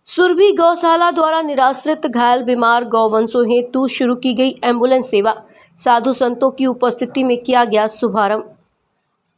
सुरभि गौशाला द्वारा निराश्रित घायल बीमार गौवंशों हेतु शुरू की गई एम्बुलेंस सेवा साधु संतों की उपस्थिति में किया गया शुभारंभ।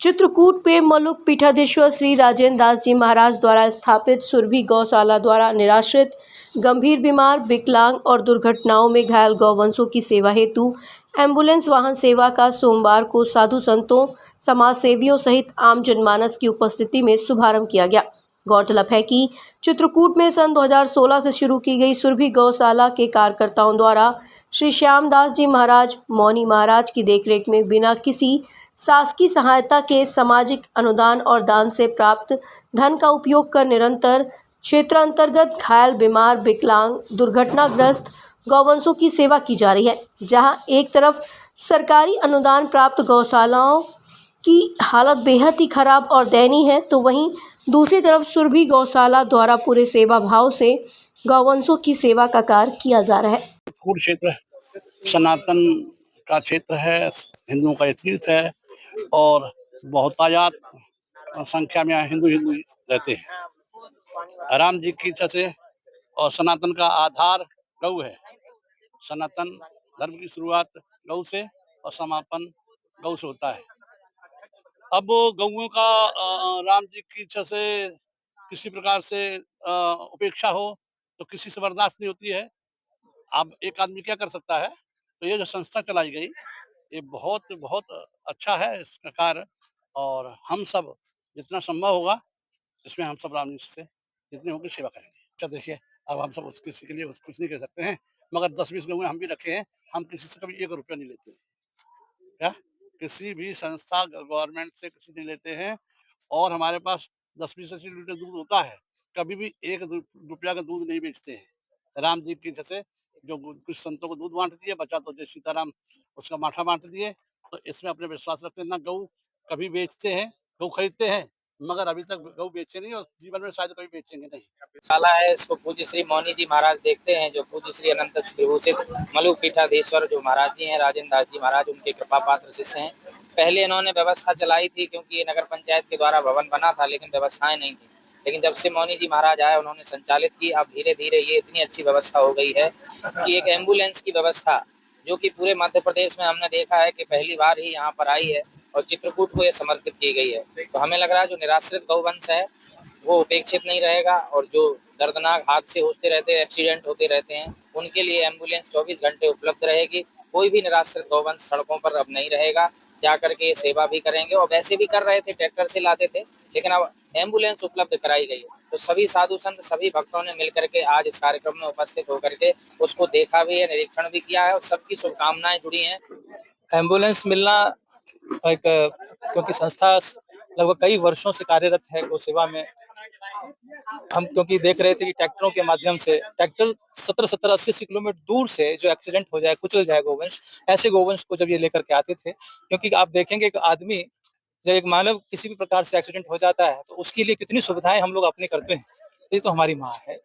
चित्रकूट पे मलुक पीठाधीश्वर श्री राजेंद्र दास जी महाराज द्वारा स्थापित सुरभि गौशाला द्वारा निराश्रित गंभीर बीमार, विकलांग और दुर्घटनाओं में घायल गौवंशों की सेवा हेतु एम्बुलेंस वाहन सेवा का सोमवार को साधु संतों, समाज सेवियों सहित आम जनमानस की उपस्थिति में शुभारंभ किया गया। गौरतलब है कि चित्रकूट में सन 2016 से शुरू की गई सुरभि गौशाला के कार्यकर्ताओं द्वारा श्री श्यामदास जी महाराज, मौनी महाराज की देखरेख में बिना किसी शासकीय सहायता के सामाजिक अनुदान और दान से प्राप्त धन का उपयोग कर निरंतर क्षेत्र अंतर्गत घायल, बीमार, विकलांग, दुर्घटनाग्रस्त गौवंशों की सेवा की जा रही है। जहां एक तरफ सरकारी अनुदान प्राप्त गौशालाओं की हालत बेहद ही खराब और दयनीय है, तो वहीं दूसरी तरफ सुरभि गौशाला द्वारा पूरे सेवा भाव से गौवंशों की सेवा का कार्य किया जा रहा है। क्षेत्र सनातन का क्षेत्र है, हिंदुओं का तीर्थ है और बहुत तादाद संख्या में हिंदू रहते हैं। राम जी की इच्छा से और सनातन का आधार गौ है। सनातन धर्म की शुरुआत गौ से और समापन गौ से होता है। अब गौओं का राम जी की इच्छा से किसी प्रकार से उपेक्षा हो तो किसी से बर्दाश्त नहीं होती है। अब एक आदमी क्या कर सकता है? तो ये जो संस्था चलाई गई ये बहुत बहुत अच्छा है इसका कार्य, और हम सब जितना संभव होगा इसमें हम सब राम जी से जितनी होगी सेवा करेंगे। अच्छा देखिए, अब हम सब किसी के लिए कुछ नहीं कह सकते हैं, मगर 10-20 गौएं हम भी रखे हैं। हम किसी से कभी 1 रुपया नहीं लेते हैं। क्या किसी भी संस्था गवर्नमेंट से किसी नहीं लेते हैं, और हमारे पास 10-20 लीटर दूध होता है। कभी भी 1 रुपया का दूध नहीं बेचते हैं। राम जी की इच्छा से जो कुछ संतों को दूध बांट दिए, बचा तो जय सीताराम उसका माठा बांट दिए। तो इसमें अपने विश्वास रखते हैं। ना गौ कभी बेचते हैं, गौ खरीदते हैं, मगर अभी तक गौ बेचे नहीं और जीवन में शायद कभी बेचेंगे नहीं। शाला है, इसको पूज्य श्री मौनी जी महाराज देखते हैं, जो पूज्य श्री अनंत विभूषित मलुक पीठाधीश्वर जो महाराज जी हैं, राजेंद्र दास जी महाराज, उनके कृपा पात्र शिष्य हैं। पहले इन्होंने व्यवस्था चलाई थी क्योंकि ये नगर पंचायत के द्वारा भवन बना था, लेकिन व्यवस्थाएं नहीं थी। लेकिन जब से मौनी जी महाराज आए, उन्होंने संचालित की। अब धीरे धीरे ये इतनी अच्छी व्यवस्था हो गई है कि एक एम्बुलेंस की व्यवस्था, जो कि पूरे मध्य प्रदेश में हमने देखा है कि पहली बार ही यहाँ पर आई है और चित्रकूट को ये समर्पित की गई है। तो हमें लग रहा है जो निराश्रित गौवंश है वो उपेक्षित नहीं रहेगा, और जो दर्दनाक हादसे होते रहते हैं, एक्सीडेंट होते रहते हैं, उनके लिए एम्बुलेंस 24 घंटे उपलब्ध रहेगी। कोई भी निराश्रित गौवंश सड़कों पर अब नहीं रहेगा, जाकर के ये सेवा भी करेंगे। और वैसे भी कर रहे थे, ट्रैक्टर से लाते थे, लेकिन अब एम्बुलेंस उपलब्ध कराई गई है। तो सभी साधु संत, सभी भक्तों ने मिलकर के आज इस कार्यक्रम में उपस्थित होकर के उसको देखा भी है, निरीक्षण भी किया है, और सबकी शुभकामनाएं जुड़ी हैं। एम्बुलेंस मिलना एक, क्योंकि संस्था लगभग कई वर्षों से कार्यरत है गौ सेवा में। हम क्योंकि देख रहे थे कि ट्रैक्टरों के माध्यम से ट्रैक्टर 70-70, 80 किलोमीटर दूर से जो एक्सीडेंट हो जाए, कुचल जाए गौवंश, ऐसे गौवंश को जब ये लेकर के आते थे, क्योंकि आप देखेंगे एक आदमी, जब एक मानव किसी भी प्रकार से एक्सीडेंट हो जाता है तो उसके लिए कितनी सुविधाएं हम लोग अपनी करते हैं। ये तो हमारी माँ है,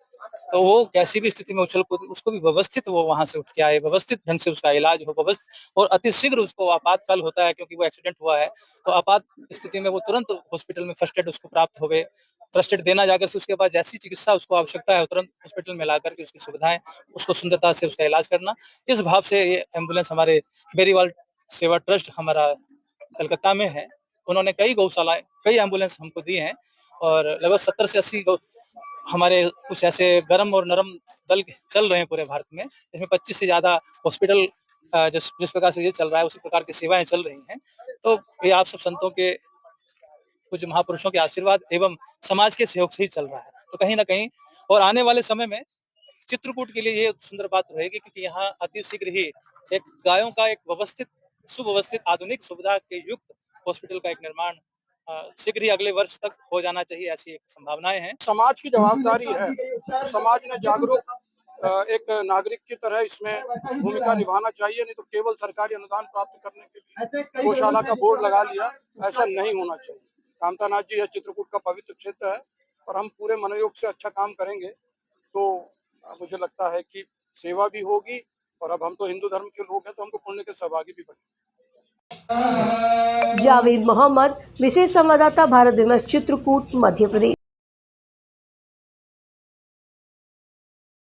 तो वो कैसी भी स्थिति में उछल कूद, उसको भी व्यवस्थित वो वहां से उठ के आए, व्यवस्थित ढंग से उसका इलाज हो, व्यवस्थित और अतिशीघ्र उसको आपातकाल होता है क्योंकि वो एक्सीडेंट हुआ है, तो आपात स्थिति में वो तुरंत हॉस्पिटल में फर्स्ट एड उसको प्राप्त हो गए। फर्स्ट एड देना जाकर फिर उसके बाद जैसी चिकित्सा उसको आवश्यकता है तुरंत हॉस्पिटल में ला करके उसकी सुविधाएं, उसको सुंदरता से उसका इलाज करना, इस भाव से ये एम्बुलेंस हमारे बेरीवाल सेवा ट्रस्ट हमारा कलकत्ता में है। उन्होंने कई गौशालाएं, कई एम्बुलेंस हमको दी हैं, और लगभग 70 से 80 हमारे कुछ ऐसे गर्म और नरम दल चल रहे हैं पूरे भारत में। इसमें 25 से ज्यादा हॉस्पिटल जिस प्रकार से ये चल रहा है उसी प्रकार की सेवाएं चल रही हैं। तो ये आप सब संतों के, कुछ महापुरुषों के आशीर्वाद एवं समाज के सहयोग से ही चल रहा है। तो कहीं ना कहीं और आने वाले समय में चित्रकूट के लिए ये सुंदर बात रहेगी, क्योंकि यहाँ अति शीघ्र ही एक गायों का एक व्यवस्थित, सुव्यवस्थित, आधुनिक सुविधा के युक्त हॉस्पिटल का एक निर्माण शीघ्र ही अगले वर्ष तक हो जाना चाहिए, ऐसी एक संभावनाएं हैं। समाज की जवाबदारी है, समाज ने जागरूक एक नागरिक की तरह इसमें भूमिका निभाना चाहिए। नहीं तो केवल सरकारी अनुदान प्राप्त करने के लिए गौशाला का बोर्ड लगा लिया, ऐसा नहीं होना चाहिए। कामतानाथ जी है, चित्रकूट का पवित्र क्षेत्र है, और हम पूरे मनोयोग से अच्छा काम करेंगे तो मुझे लगता है कि सेवा भी होगी, और अब हम तो हिंदू धर्म के लोग हैं तो हमको पुण्य के सहभागी भी बनेंगे। जावेद मोहम्मद, विशेष संवाददाता, भारत विमर्श, चित्रकूट, मध्य प्रदेश।